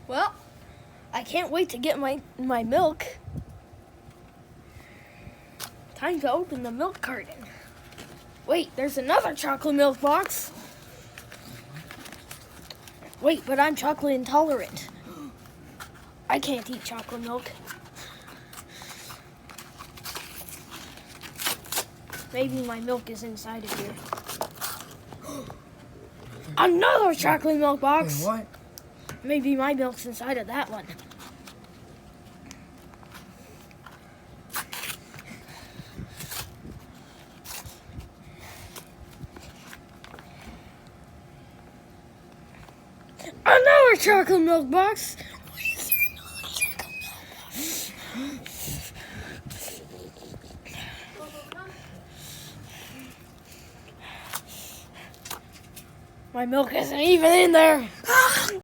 Well, I can't wait to get my milk. Time to open the milk carton. Wait, there's another chocolate milk box. Wait, but I'm chocolate intolerant. I can't eat chocolate milk. Maybe my milk is inside of here. Another chocolate milk box. Wait, what? Maybe my milk's inside of that one. Another chocolate milk box. Why is there another chocolate milk box? My milk isn't even in there.